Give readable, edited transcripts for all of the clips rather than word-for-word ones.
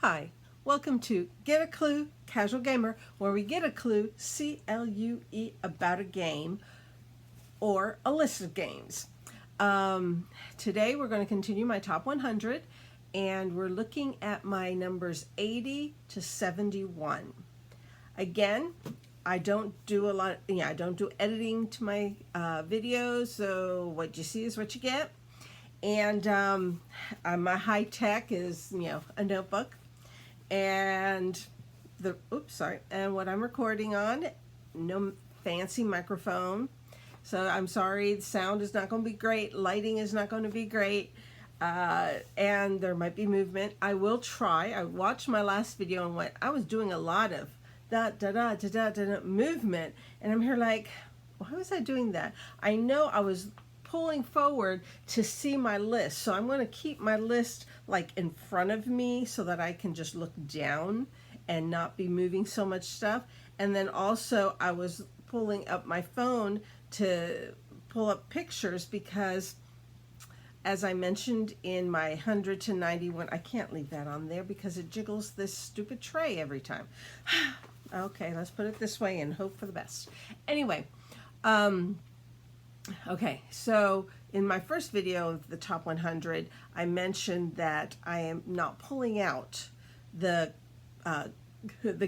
Hi, welcome to Get a Clue Casual Gamer, where we get a clue, C-L-U-E, about a game or a list of games. Today we're going to continue my top 100, and we're looking at my numbers 80 to 71. Again, I don't do a lot. I don't do editing to my videos, so what you see is what you get. And my high tech is a notebook, and and what I'm recording on, no fancy microphone. So I'm sorry, the sound is not going to be great, lighting is not going to be great, and there might be movement. I will try. I watched my last video and I was doing a lot of movement, and I'm here like, why was I doing that? I know I was pulling forward to see my list, so I'm going to keep my list like in front of me so that I can just look down and not be moving so much stuff. And then also I was pulling up my phone to pull up pictures because, as I mentioned in my 100 to 91, I can't leave that on there because it jiggles this stupid tray every time. Okay, let's put it this way and hope for the best. Anyway, okay, so in my first video of the top 100, I mentioned that I am not pulling out the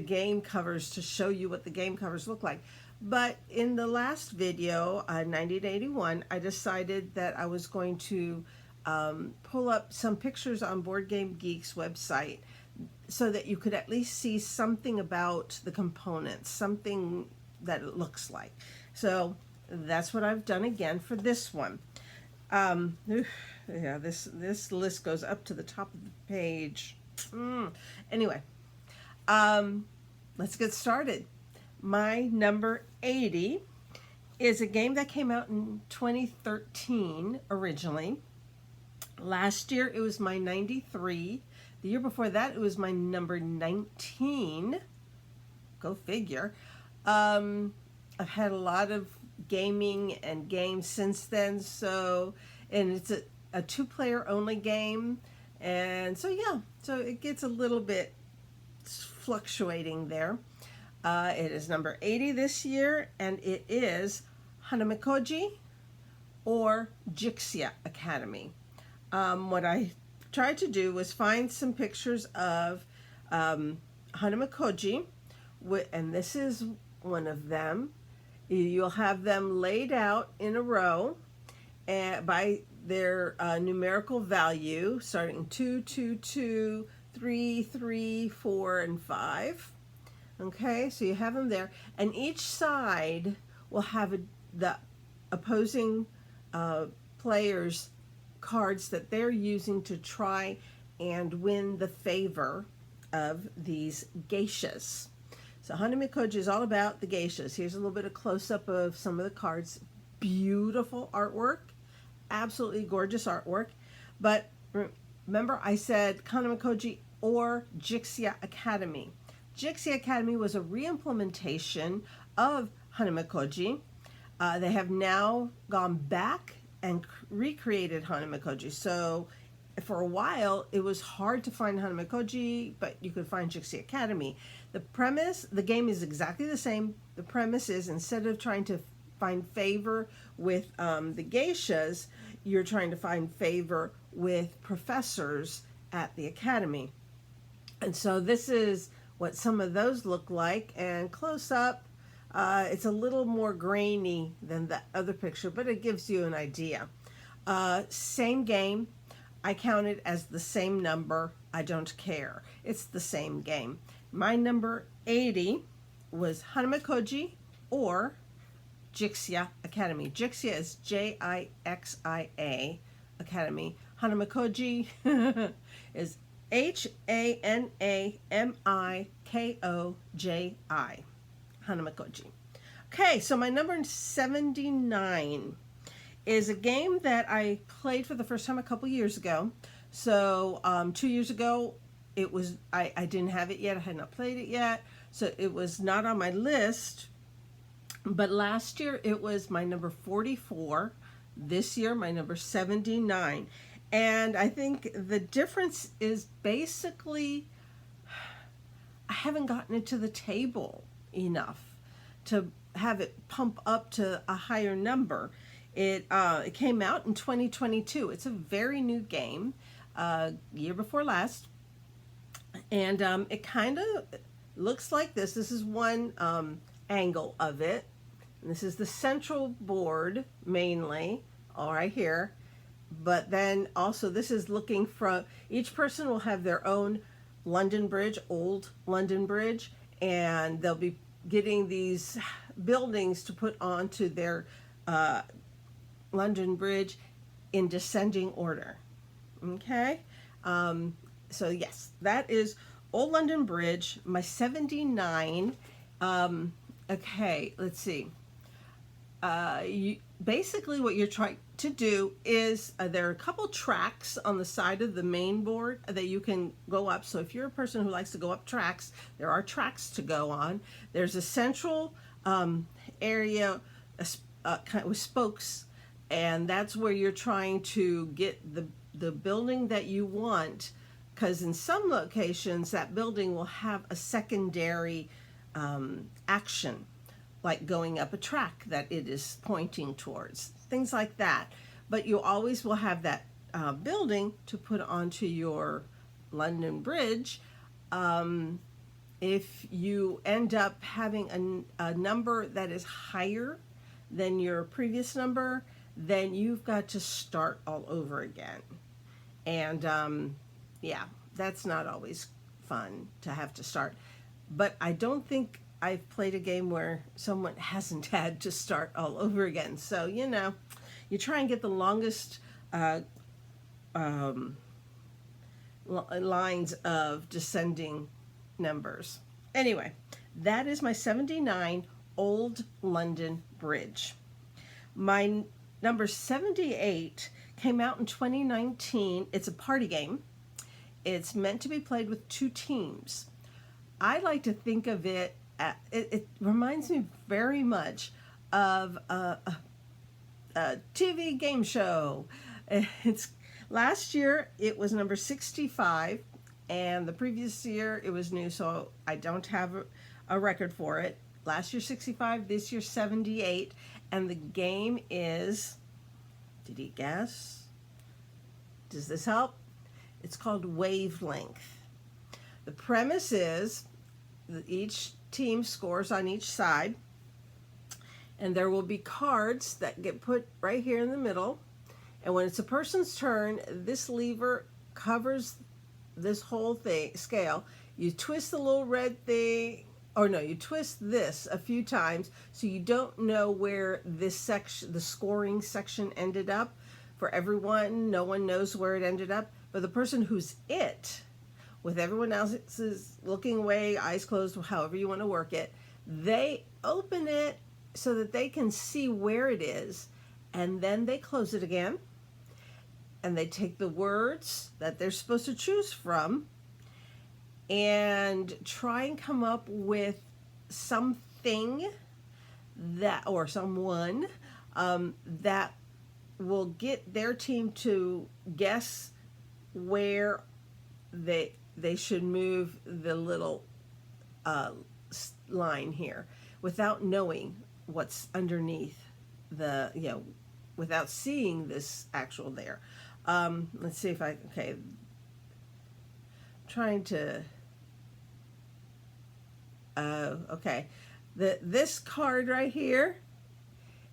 game covers to show you what the game covers look like. But in the last video, 90 to 81, I decided that I was going to pull up some pictures on Board Game Geek's website so that you could at least see something about the components, something that it looks like. So that's what I've done again for this one. Yeah, this list goes up to the top of the page. Anyway, let's get started. My number 80 is a game that came out in 2013 originally. Last year it was my 93. The year before that it was my number 19. Go figure. I've had a lot of gaming and games since then, and it's a two-player only game, and so it gets a little bit fluctuating there. It is number 80 this year, and it is Hanamikoji or Jixia Academy. What I tried to do was find some pictures of Hanamikoji, and this is one of them. You'll have them laid out in a row by their numerical value, starting 2, 2, 2, 3, 3, 4, and 5. Okay, so you have them there, and each side will have the opposing players' cards that they're using to try and win the favor of these geishas. So Hanamikoji is all about the geishas. Here's a little bit of close-up of some of the cards. Beautiful artwork, absolutely gorgeous artwork. But remember I said Hanamikoji or Jixia Academy. Jixia Academy was a re-implementation of Hanamikoji. They have now gone back and recreated Hanamikoji. So for a while it was hard to find Hanamikoji, but you could find Jixia Academy. The game is exactly the same. The premise is, instead of trying to find favor with the geishas, you're trying to find favor with professors at the academy. And so this is what some of those look like, and close up, it's a little more grainy than the other picture, but it gives you an idea. Same game. I count it as the same number. I don't care. It's the same game. My number 80 was Hanamikoji or Jixia Academy. Jixia is Jixia Academy. Hanamikoji is Hanamikoji. Hanamikoji. Okay, so my number 79 is a game that I played for the first time a couple years ago. So 2 years ago, I didn't have it yet. I had not played it yet, so it was not on my list. But last year it was my number 44. This year my number 79. And I think the difference is basically haven't gotten it to the table enough to have it pump up to a higher number. It came out in 2022. It's a very new game, year before last, and it kind of looks like this. This is one angle of it. And this is the central board mainly, all right here. But then also this is looking from, each person will have their own London Bridge, old London Bridge, and they'll be getting these buildings to put onto their London Bridge in descending order. Okay, so yes, that is Old London Bridge, my 79. Okay, let's see. Basically what you're trying to do is there are a couple tracks on the side of the main board that you can go up. So if you're a person who likes to go up tracks, there are tracks to go on. There's a central area kind of with spokes, and that's where you're trying to get the building that you want, because in some locations that building will have a secondary action, like going up a track that it is pointing towards, things like that. But you always will have that building to put onto your London Bridge. If you end up having a number that is higher than your previous number, then you've got to start all over again. And yeah, that's not always fun to have to start. But I don't think I've played a game where someone hasn't had to start all over again. So, you know, you try and get the longest lines of descending numbers. Anyway, that is my 79 Old London Bridge. My number 78 came out in 2019. It's a party game. It's meant to be played with 2 teams. I like to think of it, it reminds me very much of a TV game show. It's last year it was number 65, and the previous year it was new, so I don't have a record for it. Last year 65, this year 78, and the game is, did he guess? Does this help? It's called Wavelength. The premise is that each team scores on each side, and there will be cards that get put right here in the middle. And when it's a person's turn, this lever covers this whole scale. You twist the little red thing, or no, you twist this a few times so you don't know where this section, the scoring section, ended up. For everyone, no one knows where it ended up. But the person who's with everyone else's looking away, eyes closed, however you want to work it, they open it so that they can see where it is, and then they close it again, and they take the words that they're supposed to choose from and try and come up with something that, or someone that will get their team to guess where they should move the little line here without knowing what's underneath the, you know, without seeing this actual there. Let's see if I, okay, trying to, okay, this card right here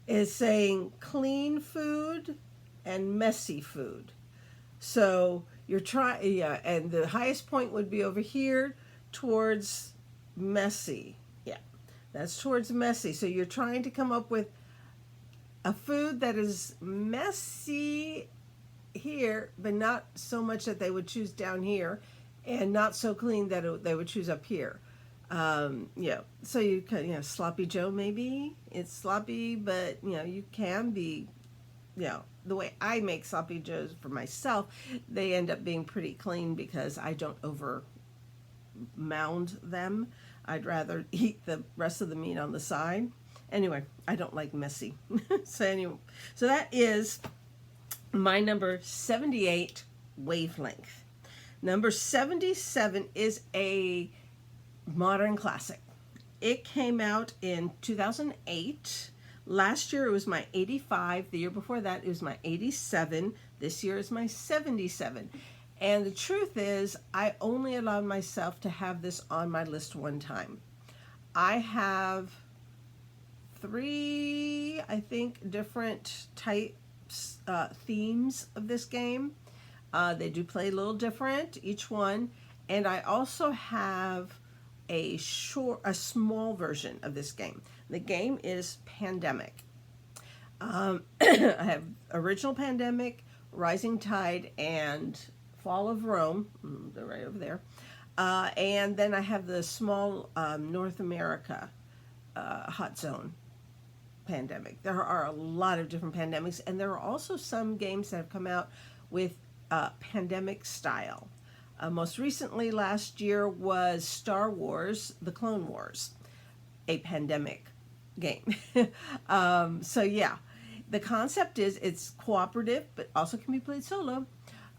is saying clean food and messy food. So you're trying, yeah, and the highest point would be over here towards messy. Yeah, that's towards messy. So you're trying to come up with a food that is messy here, but not so much that they would choose down here, and not so clean that they would choose up here. Yeah, so you can, you know, Sloppy Joe maybe. It's sloppy, but, you know, you can be, you know, the way I make Sloppy Joes for myself, they end up being pretty clean because I don't over mound them. I'd rather eat the rest of the meat on the side. Anyway, I don't like messy. So that is my number 78, Wavelength. Number 77 is a modern classic. It came out in 2008. Last year it was my 85. The year before that it was my 87. This year is my 77. And the truth is, I only allowed myself to have this on my list one time. I have 3, I think, different types, themes of this game. They do play a little different, each one. And I also have a small version of this game. The game is Pandemic. I have original Pandemic, Rising Tide, and Fall of Rome. They're right over there. And then I have the small North America Hot Zone Pandemic. There are a lot of different pandemics, and there are also some games that have come out with pandemic style. Most recently last year was Star Wars, The Clone Wars, a pandemic game. So yeah, the concept is it's cooperative, but also can be played solo.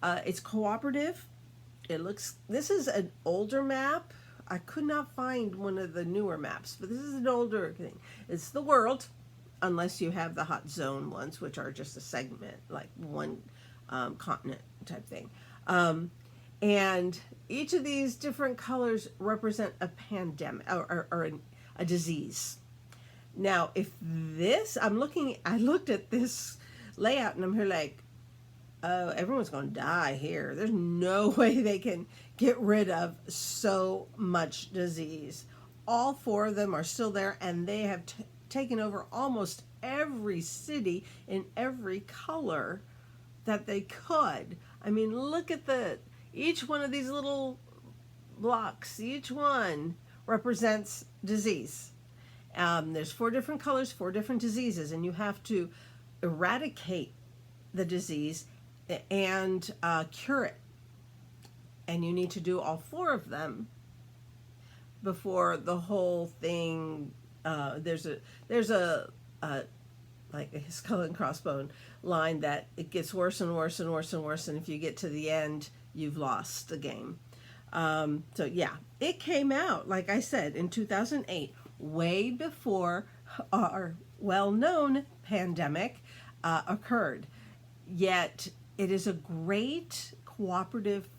It's cooperative. This is an older map. I could not find one of the newer maps, but this is an older thing. It's the world, unless you have the hot zone ones, which are just a segment, like one continent type thing. And each of these different colors represent a pandemic or a disease. Now, if this, I looked at this layout and I'm here like, oh, everyone's going to die here. There's no way they can get rid of so much disease. All 4 of them are still there, and they have taken over almost every city in every color that they could. I mean, look at each one of these little blocks, each one represents disease. There's 4 different colors, 4 different diseases, and you have to eradicate the disease and cure it. And you need to do all 4 of them before the whole thing. There's a like a skull and crossbone line that it gets worse and worse and worse and worse, and if you get to the end, you've lost the game. So yeah, it came out, like I said, in 2008, way before our well-known pandemic occurred. Yet it is a great cooperative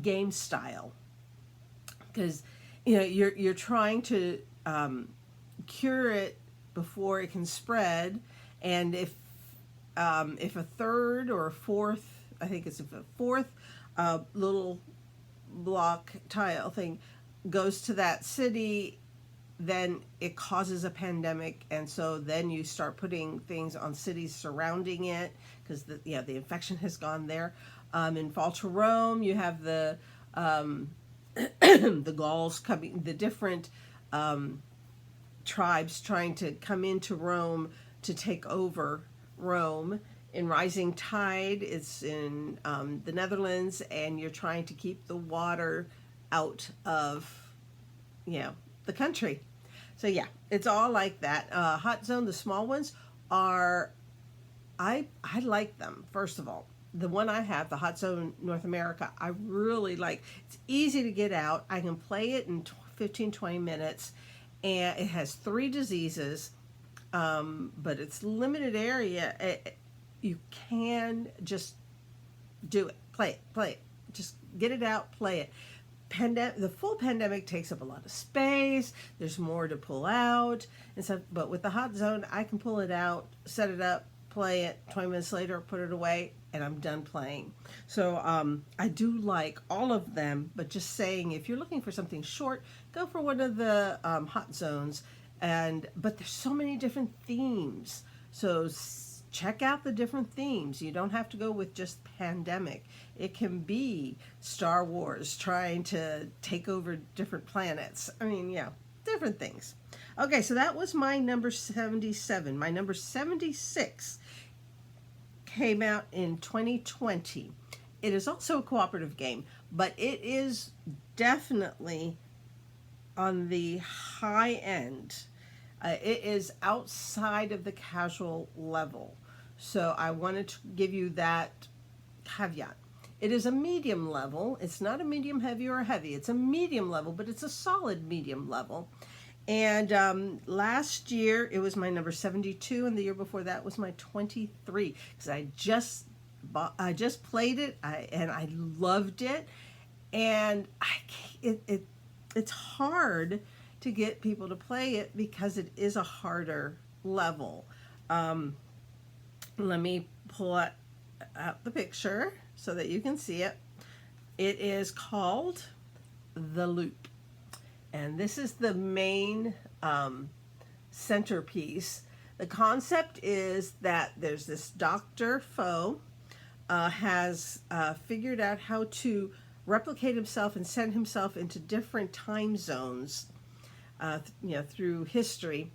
game style, because you're trying to cure it before it can spread, and if a third or a fourth, I think it's a fourth little block tile thing goes to that city, then it causes a pandemic, and so then you start putting things on cities surrounding it, because the infection has gone there. In Fall to Rome, you have the the Gauls coming, the different tribes trying to come into Rome to take over Rome. In Rising Tide, it's in the Netherlands, and you're trying to keep the water out of the country. So yeah, it's all like that. Hot Zone, the small ones are, I like them. First of all, the one I have, the Hot Zone North America, I really like. It's easy to get out. I can play it in 15-20 minutes, and it has 3 diseases, but it's limited area. You can just do it, play it, just get it out, play it. The full pandemic takes up a lot of space. There's more to pull out and stuff. But with the Hot Zone, I can pull it out, set it up, play it. 20 minutes later, put it away, and I'm done playing. So I do like all of them. But just saying, if you're looking for something short, go for one of the Hot Zones. But there's so many different themes. So check out the different themes. You don't have to go with just pandemic. It can be Star Wars trying to take over different planets. I mean, yeah, different things. Okay, so that was my number 77. My number 76 came out in 2020. It is also a cooperative game, but it is definitely on the high end. It is outside of the casual level. So I wanted to give you that caveat. It is a medium level. It's not a medium heavy or a heavy. It's a medium level, but it's a solid medium level. And last year it was my number 72, and the year before that was my 23. Because I just played it, and I loved it, and it's hard to get people to play it because it is a harder level. Let me pull out the picture so that you can see it. It is called The Loop, and this is the main centerpiece. The concept is that there's this Dr. Foe has figured out how to replicate himself and send himself into different time zones, through history,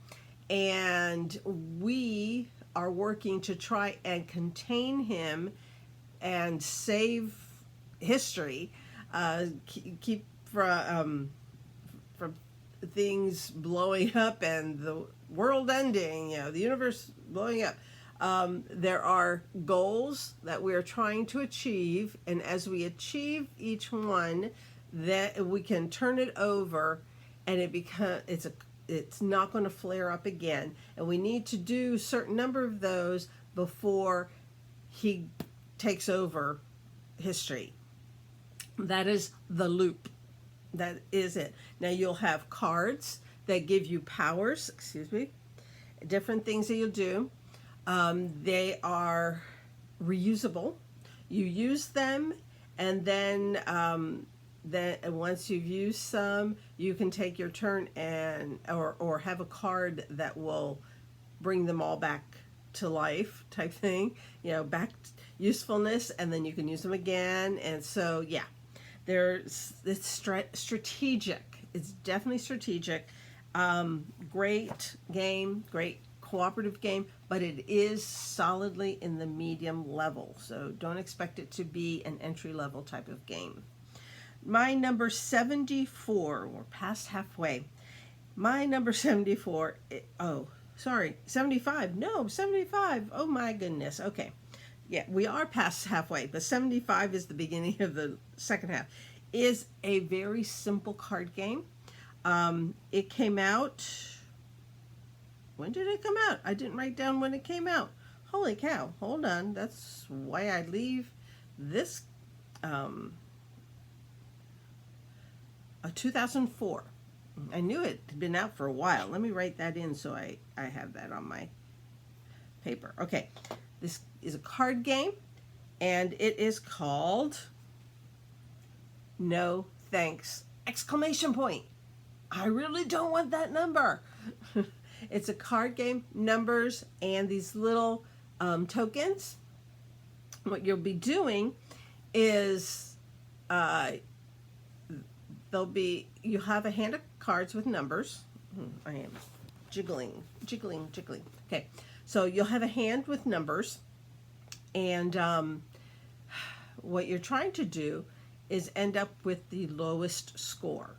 and we are working to try and contain him and save history, keep from things blowing up and the world ending, the universe blowing up. There are goals that we're trying to achieve, and as we achieve each one, that we can turn it over, and it's not going to flare up again. And we need to do a certain number of those before he takes over history. That is the loop. That is it. Now you'll have cards that give you powers, different things that you'll do. They are reusable. You use them, and then once you've used some, you can take your turn or have a card that will bring them all back to life, type thing. Back usefulness, and then you can use them again. And so it's strategic. It's definitely strategic. Great game, great cooperative game, but it is solidly in the medium level, so don't expect it to be an entry level type of game. My number 74, we're past halfway. My number 74, 75. No, 75. Oh my goodness. Okay. Yeah, we are past halfway, but 75 is the beginning of the second half. Is a very simple card game. It came out. When did it come out? I didn't write down when it came out. Holy cow. Hold on. That's why I leave this 2004. I knew it had been out for a while. Let me write that in so I have that on my paper. Okay. This is a card game, and it is called No Thanks! Exclamation point. I really don't want that number. It's a card game, numbers, and these little tokens. What you'll be doing is you have a hand of cards with numbers. I am jiggling. Okay, so you'll have a hand with numbers, and what you're trying to do is end up with the lowest score.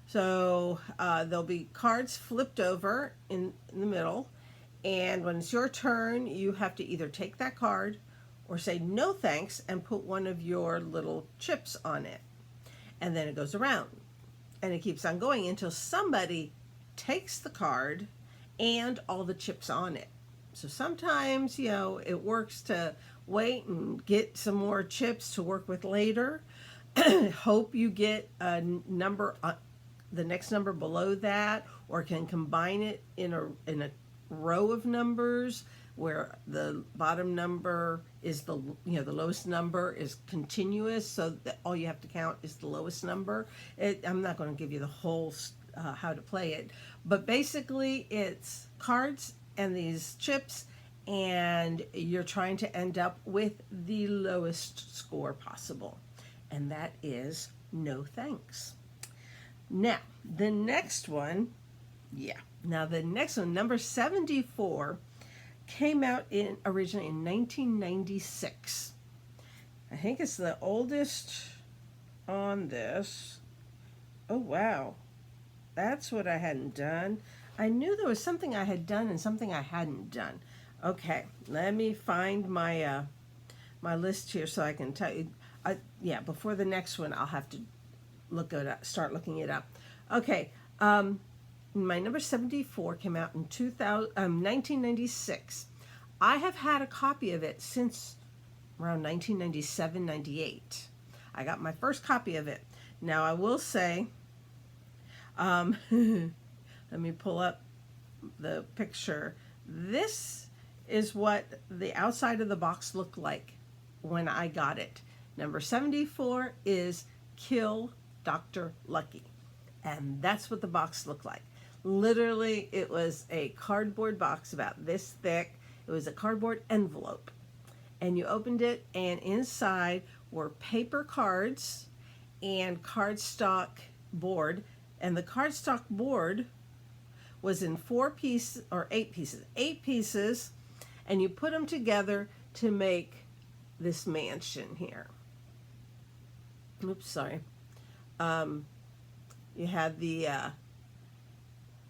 So there'll be cards flipped over in the middle, and when it's your turn, you have to either take that card or say no thanks and put one of your little chips on it. And then it goes around, and it keeps on going until somebody takes the card and all the chips on it. So sometimes, it works to wait and get some more chips to work with later. Hope you get a number, the next number below that, or can combine it in a row of numbers where the bottom number is the lowest number is continuous, so that all you have to count is the lowest number. I'm not going to give you the whole how to play it, but basically it's cards and these chips, and you're trying to end up with the lowest score possible, and that is no thanks. Now the next one, number 74, came out originally in 1996. I think it's the oldest on this. Oh wow, that's what I hadn't done. I knew there was something I had done and something I hadn't done. Okay, let me find my my list here so I can tell you. Yeah, before the next one, I'll have to start looking it up. Okay, my number 74 came out in 1996. I have had a copy of it since around 1997, 98. I got my first copy of it. Now, I will say, let me pull up the picture. This is what the outside of the box looked like when I got it. Number 74 is Kill Dr. Lucky. And that's what the box looked like. Literally, it was a cardboard box about this thick. It was a cardboard envelope. And you opened it, and inside were paper cards and cardstock board. And the cardstock board was in 8 pieces, and you put them together to make this mansion here. Oops, sorry. You had the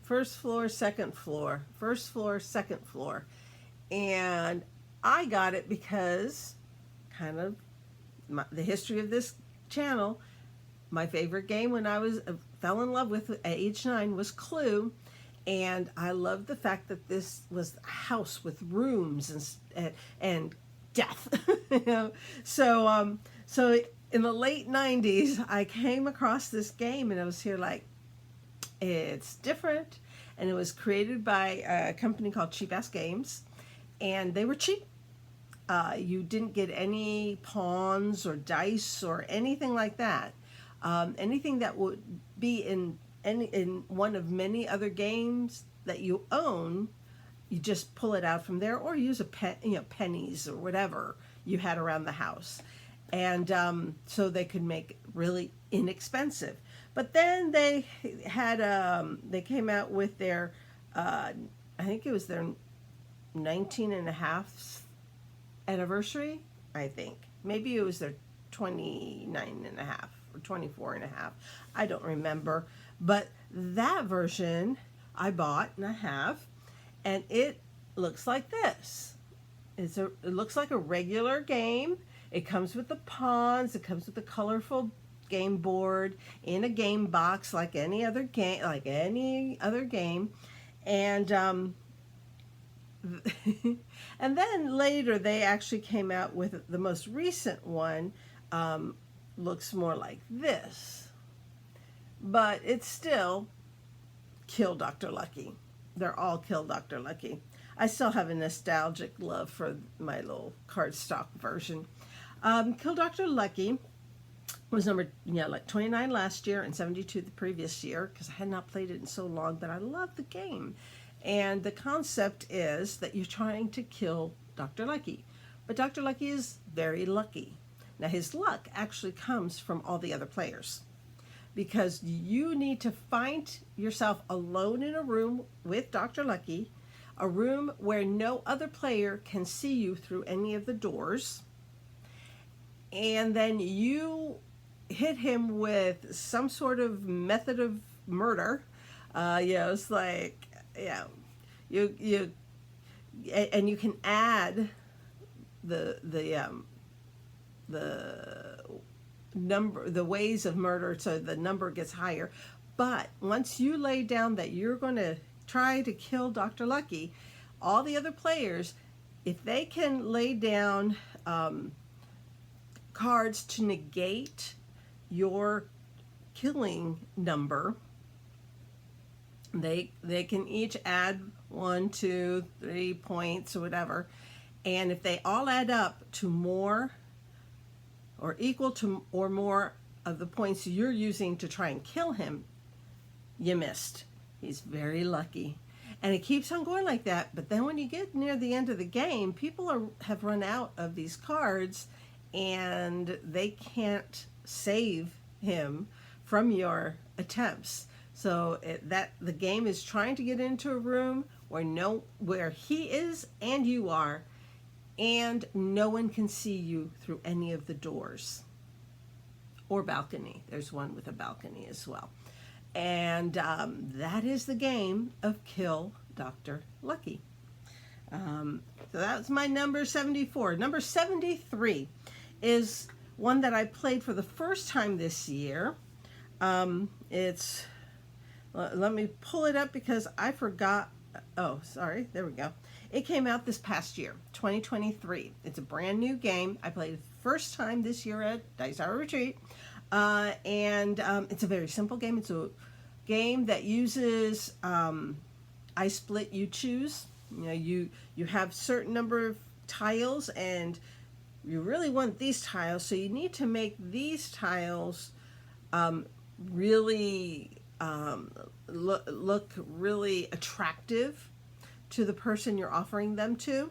first floor, second floor, first floor, second floor. And I got it because kind of the history of this channel, my favorite game when I fell in love with at age 9 was Clue. And I loved the fact that this was a house with rooms and death. You know? So in the late 90s, I came across this game, and I was here like, it's different. And it was created by a company called Cheap Ass Games, and they were cheap. You didn't get any pawns or dice or anything like that. Anything that would be in one of many other games that you own, you just pull it out from there, or use pennies or whatever you had around the house. And so they could make really inexpensive. But then they had they came out with their I think it was their 19 and a half anniversary. I think maybe it was their 29 and a half or 24 and a half. I don't remember. But that version I bought and I have, and it looks like this. It looks like a regular game. It comes with the pawns. It comes with the colorful game board in a game box like any other game. And and then later they actually came out with the most recent one. Looks more like this, but it's still Kill Dr. Lucky. They're all Kill Dr. Lucky. I still have a nostalgic love for my little cardstock version. Kill Dr. Lucky was number 29 last year and 72 the previous year, because I had not played it in so long, but I love the game. And the concept is that you're trying to kill Dr. Lucky, but Dr. Lucky is very lucky. Now, his luck actually comes from all the other players, because you need to find yourself alone in a room with Dr. Lucky, a room where no other player can see you through any of the doors, and then you hit him with some sort of method of murder. It's like, you and you can add the number, the ways of murder, so the number gets higher. But once you lay down that you're going to try to kill Dr. Lucky, all the other players, if they can lay down cards to negate your killing number, they can each add 1, 2, 3 points or whatever. And if they all add up to more or equal to or more of the points you're using to try and kill him, you missed. He's very lucky. And it keeps on going like that. But then when you get near the end of the game, people have run out of these cards, and they can't save him from your attempts. So the game is trying to get into a room where he is and you are, and no one can see you through any of the doors or balcony. There's one with a balcony as well. And that is the game of Kill Dr. Lucky. So that's my number 74. Number 73 is one that I played for the first time this year. It's, let me pull it up because I forgot. Oh, sorry. There we go. It came out this past year, 2023. It's a brand new game. I played it first time this year at Dice Hour Retreat. It's a very simple game. It's a game that uses I split, you choose. You know, you have certain number of tiles, and you really want these tiles, so you need to make these tiles really look really attractive to the person you're offering them to.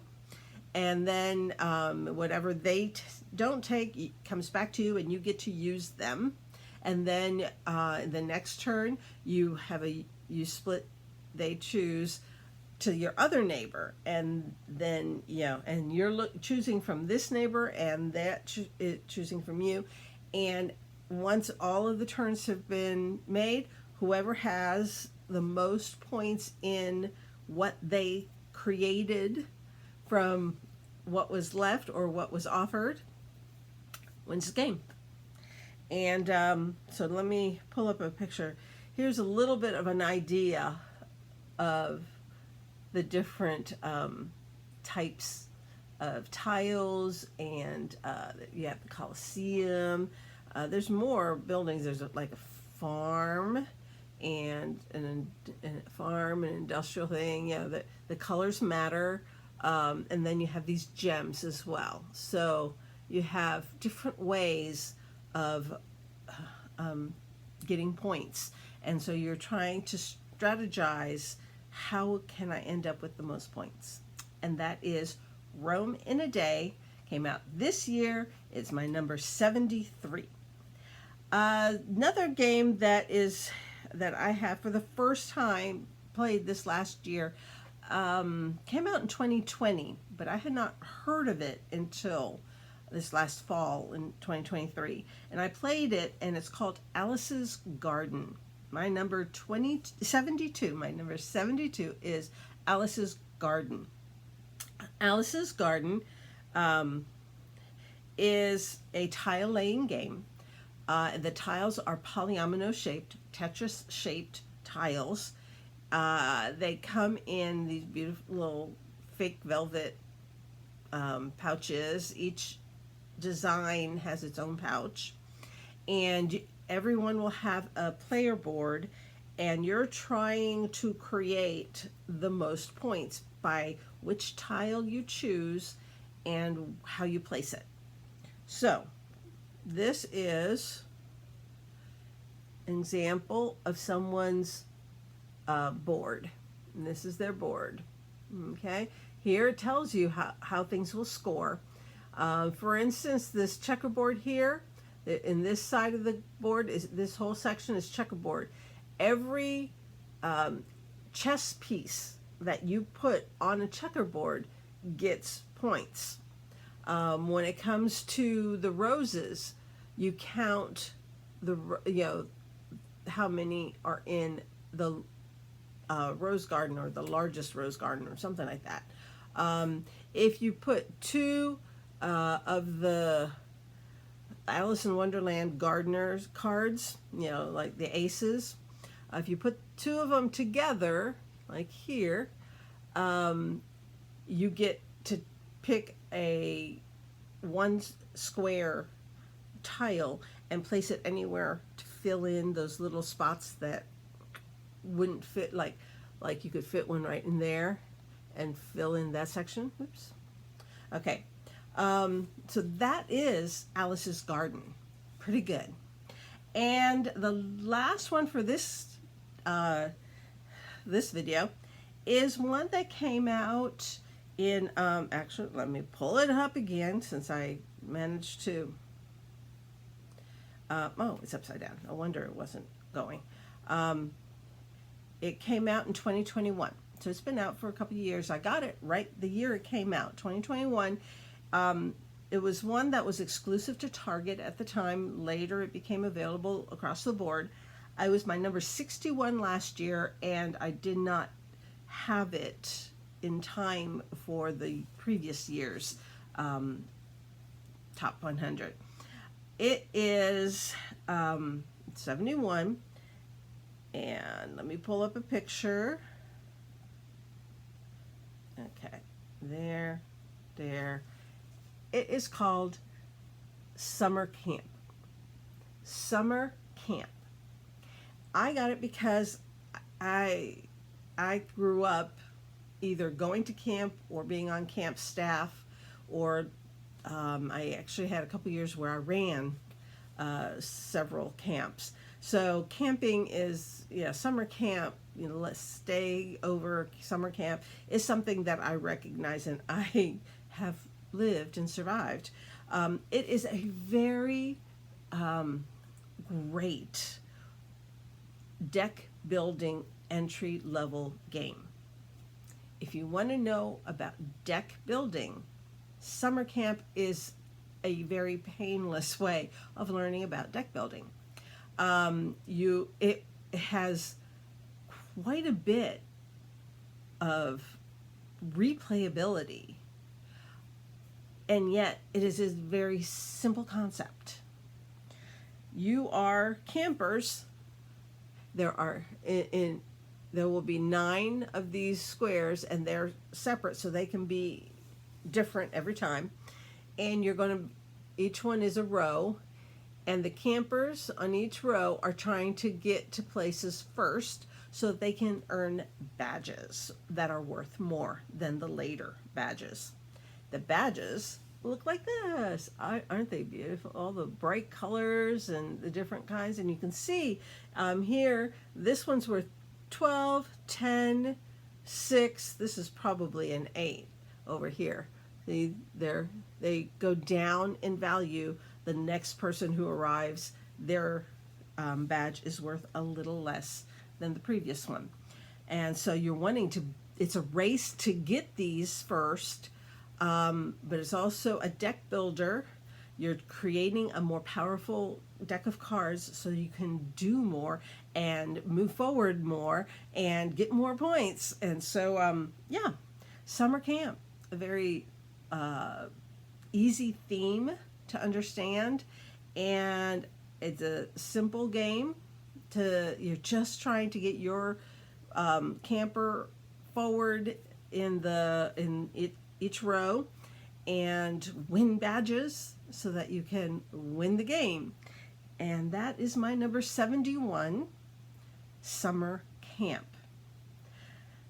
And then whatever they don't take comes back to you, and you get to use them. And then the next turn you split, they choose to your other neighbor, and then and you're choosing from this neighbor, and that choosing from you. And once all of the turns have been made, whoever has the most points in what they created from what was left or what was offered wins the game. And so let me pull up a picture. Here's a little bit of an idea of the different types of tiles, and you have the Colosseum. There's more buildings. There's like a farm and an industrial thing. The colors matter. And then you have these gems as well. So you have different ways of getting points. And so you're trying to strategize, how can I end up with the most points? And that is Rome in a Day. Came out this year. It's my number 73. Another game that I have for the first time, played this last year, came out in 2020, but I had not heard of it until this last fall in 2023. And I played it, and it's called Alice's Garden. My number 72. My number 72 is Alice's Garden. Alice's Garden is a tile laying game. The tiles are polyomino shaped, Tetris shaped tiles. They come in these beautiful little fake velvet pouches. Each design has its own pouch, and everyone will have a player board, and you're trying to create the most points by which tile you choose and how you place it. So this is an example of someone's board, and this is their board. Okay, here it tells you how things will score. For instance, this checkerboard here, in this side of the board, this whole section is checkerboard. Every chess piece that you put on a checkerboard gets points. When it comes to the roses, you count how many are in the rose garden, or the largest rose garden, or something like that. If you put two of the Alice in Wonderland gardeners cards, like the aces, if you put two of them together, like here, you get to pick a one square tile and place it anywhere to fill in those little spots that wouldn't fit, like you could fit one right in there and fill in that section. Oops. Okay. So that is Alice's Garden. Pretty good. And the last one for this video is one that came out in, actually, let me pull it up again, since I managed to, oh, it's upside down. No wonder it wasn't going. It came out in 2021. So it's been out for a couple of years. I got it right the year it came out, 2021. It was one that was exclusive to Target at the time. Later it became available across the board. I was my number 61 last year, and I did not have it in time for the previous year's top 100. It is 71, and let me pull up a picture. Okay, there. It is called Summer Camp. Summer Camp. I got it because I grew up either going to camp or being on camp staff, or I actually had a couple years where I ran several camps. So camping is, summer camp, let's stay over summer camp is something that I recognize and I have lived and survived. It is a very great deck building entry level game. If you want to know about deck building, summer camp is a very painless way of learning about deck building. It has quite a bit of replayability, and yet it is a very simple concept. You are campers. There will be 9 of these squares, and they're separate so they can be different every time. And each one is a row, and the campers on each row are trying to get to places first so that they can earn badges that are worth more than the later badges. The badges look like this. Aren't they beautiful? All the bright colors and the different kinds. And you can see here, this one's worth 12, 10, 6. This is probably an 8 over here. They go down in value. The next person who arrives, their badge is worth a little less than the previous one. And so it's a race to get these first, but it's also a deck builder. You're creating a more powerful deck of cards so you can do more and move forward more and get more points. And so, summer camp, a very easy theme to understand, and it's a simple game. You're just trying to get your camper forward in each row and win badges so that you can win the game. And that is my number 71, Summer Camp.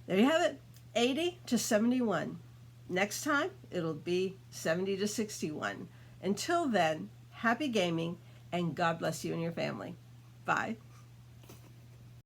There you have it, 80 to 71. Next time, it'll be 70 to 61. Until then, happy gaming, and God bless you and your family. Bye.